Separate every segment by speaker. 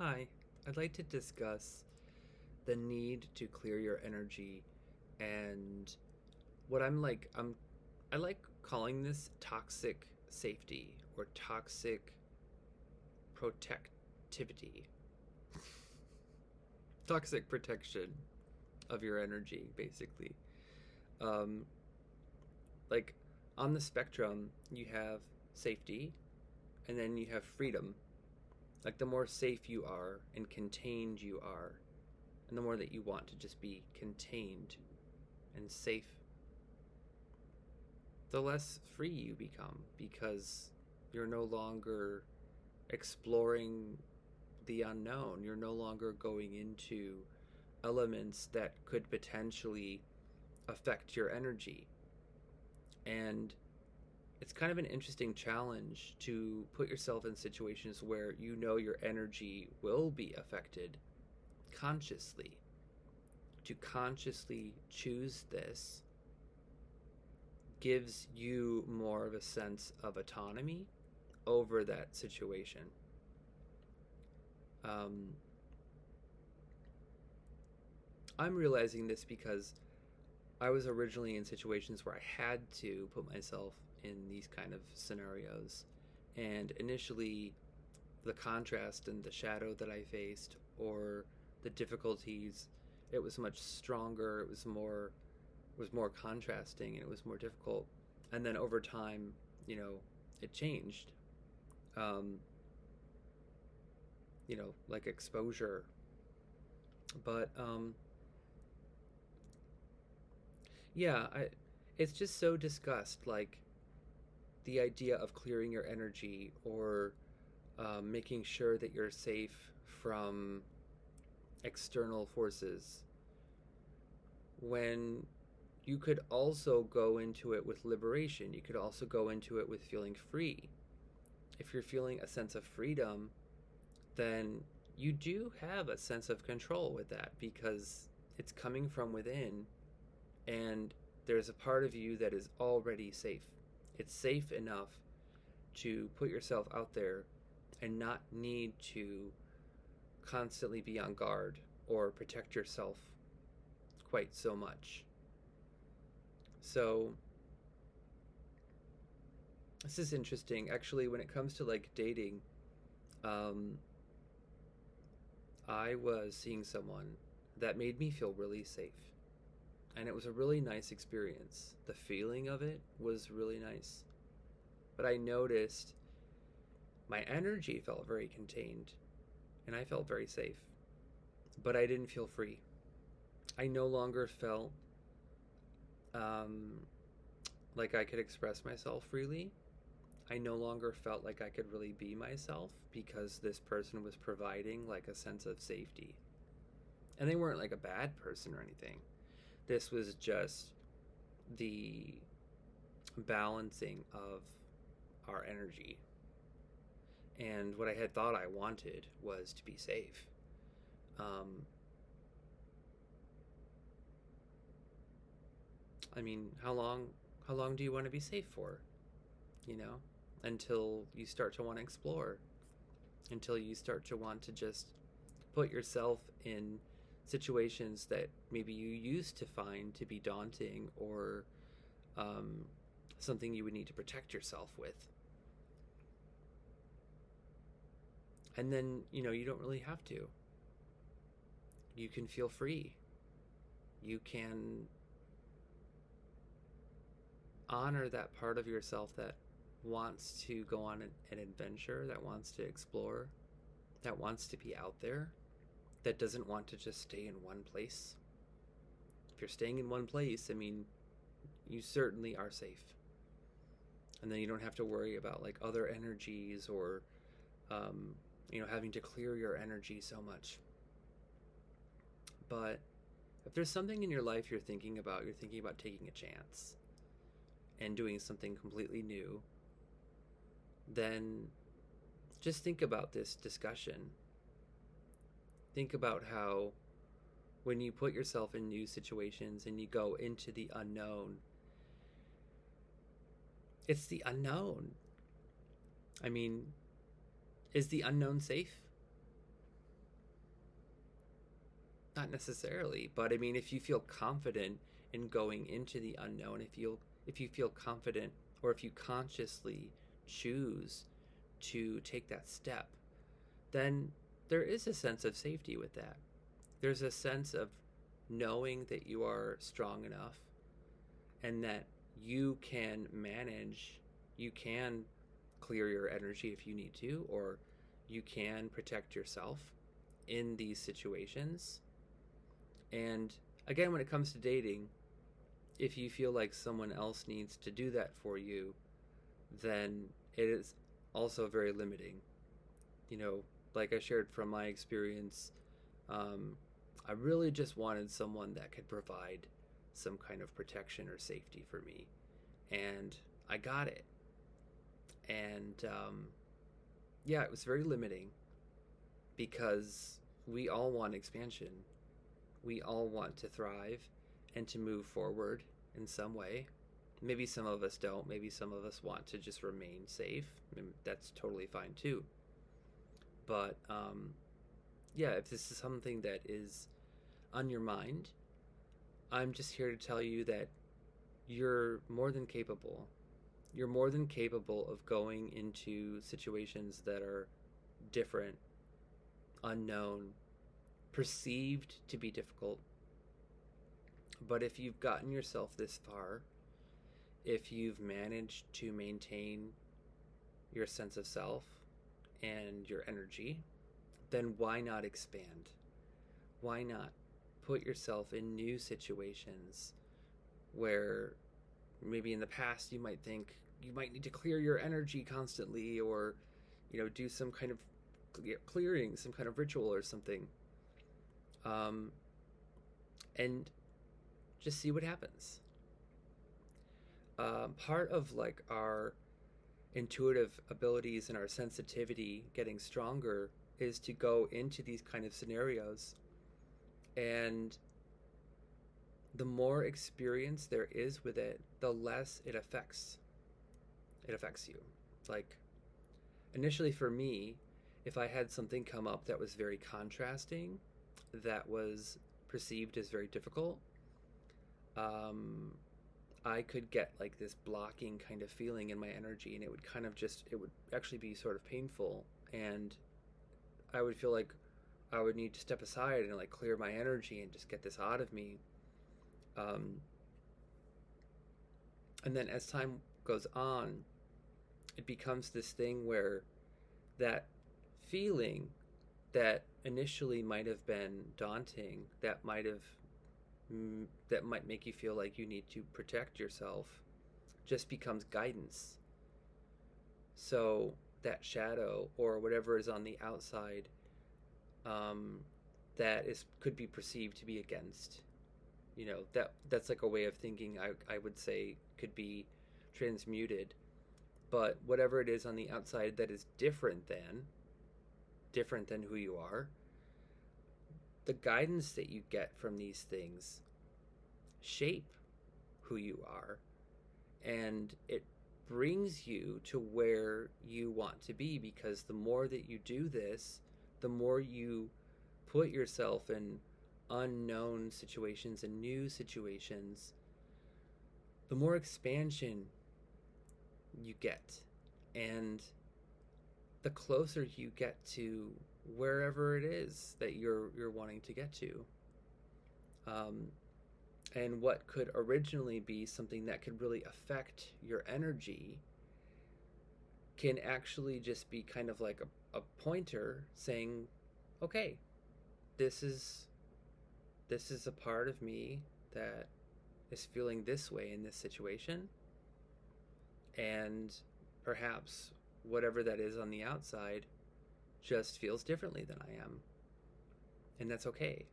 Speaker 1: Hi, I'd like to discuss the need to clear your energy and what I like calling this toxic safety or toxic protectivity. Toxic protection of your energy, basically. Um, like on the spectrum, you have safety and then you have freedom. Like the more safe you are and contained you are, and the more that you want to just be contained and safe, the less free you become because you're no longer exploring the unknown. You're no longer going into elements that could potentially affect your energy. And it's kind of an interesting challenge to put yourself in situations where you know your energy will be affected consciously. To consciously choose this gives you more of a sense of autonomy over that situation. Um, I'm realizing this because I was originally in situations where I had to put myself in these kind of scenarios. And initially, the contrast and the shadow that I faced, or the difficulties, it was much stronger. It was more contrasting, and it was more difficult. And then over time, you know, it changed. Um, like exposure. But yeah, it's just so discussed. Like the idea of clearing your energy or making sure that you're safe from external forces when you could also go into it with liberation. You could also go into it with feeling free. If you're feeling a sense of freedom, then you do have a sense of control with that because it's coming from within, and there's a part of you that is already safe. It's safe enough to put yourself out there and not need to constantly be on guard or protect yourself quite so much. So, this is interesting. Actually, when it comes to like dating, um, I was seeing someone that made me feel really safe. And it was a really nice experience. The feeling of it was really nice. But I noticed my energy felt very contained and I felt very safe. But I didn't feel free. I no longer felt um, like I could express myself freely. I no longer felt like I could really be myself because this person was providing like a sense of safety. And they weren't like a bad person or anything. This was just the balancing of our energy. And what I had thought I wanted was to be safe. Um, I mean, how long do you want to be safe for? You know, until you start to want to explore, until you start to want to just put yourself in situations that maybe you used to find to be daunting or um, something you would need to protect yourself with. And then, you don't really have to. You can feel free. You can honor that part of yourself that wants to go on an adventure, that wants to explore, that wants to be out there, that doesn't want to just stay in one place. If you're staying in one place, I mean, you certainly are safe. And then you don't have to worry about like other energies or, having to clear your energy so much. But if there's something in your life you're thinking about taking a chance and doing something completely new, then just think about this discussion. Think about how when you put yourself in new situations and you go into the unknown, it's the unknown. I mean, is the unknown safe? Not necessarily, but I mean, if you feel confident in going into the unknown, if you feel confident, or if you consciously choose to take that step, then there is a sense of safety with that. There's a sense of knowing that you are strong enough and that you can manage, you can clear your energy if you need to, or you can protect yourself in these situations. And again, when it comes to dating, if you feel like someone else needs to do that for you, then it is also very limiting. You know, like I shared from my experience, I really just wanted someone that could provide some kind of protection or safety for me. And I got it. And yeah, it was very limiting because we all want expansion. We all want to thrive and to move forward in some way. Maybe some of us don't. Maybe some of us want to just remain safe. I mean, that's totally fine too. But yeah, if this is something that is on your mind, I'm just here to tell you that you're more than capable. You're more than capable of going into situations that are different, unknown, perceived to be difficult. But if you've gotten yourself this far, if you've managed to maintain your sense of self and your energy, then why not expand? Why not put yourself in new situations where maybe in the past you might think you might need to clear your energy constantly, or do some kind of clearing, some kind of ritual or something, and just see what happens. Part of like our intuitive abilities and our sensitivity getting stronger is to go into these kind of scenarios, and the more experience there is with it, the less it affects you. Like, initially for me, if I had something come up that was very contrasting, that was perceived as very difficult, I could get like this blocking kind of feeling in my energy, and it would actually be sort of painful, and I would feel like I would need to step aside and like clear my energy and just get this out of me. And then as time goes on, it becomes this thing where that feeling that initially might have been daunting, that might make you feel like you need to protect yourself, just becomes guidance. So that shadow or whatever is on the outside, that could be perceived to be against, that's like a way of thinking, I would say, could be transmuted. But whatever it is on the outside that is different than who you are, the guidance that you get from these things shape who you are, and it brings you to where you want to be, because the more that you do this, the more you put yourself in unknown situations and new situations, the more expansion you get, and the closer you get to wherever it is that you're wanting to get to. And what could originally be something that could really affect your energy can actually just be kind of like a pointer saying, okay, this is a part of me that is feeling this way in this situation, and perhaps whatever that is on the outside just feels differently than I am, and that's okay.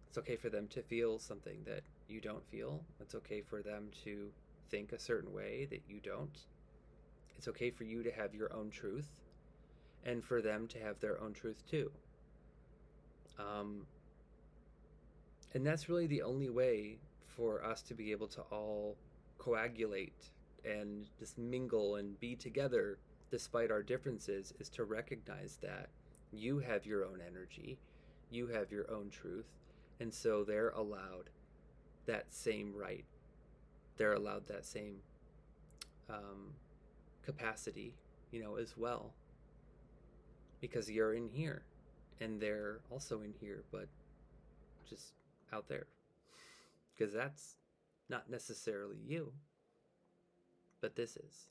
Speaker 1: It's okay for them to feel something that you don't feel. It's okay for them to think a certain way that you don't. It's okay for you to have your own truth, and for them to have their own truth too. And that's really the only way for us to be able to all coagulate and just mingle and be together despite our differences, is to recognize that you have your own energy, you have your own truth, And so they're allowed that same right. They're allowed that same um, capacity, as well, because you're in here and they're also in here, but just out there. Because that's not necessarily you, but this is.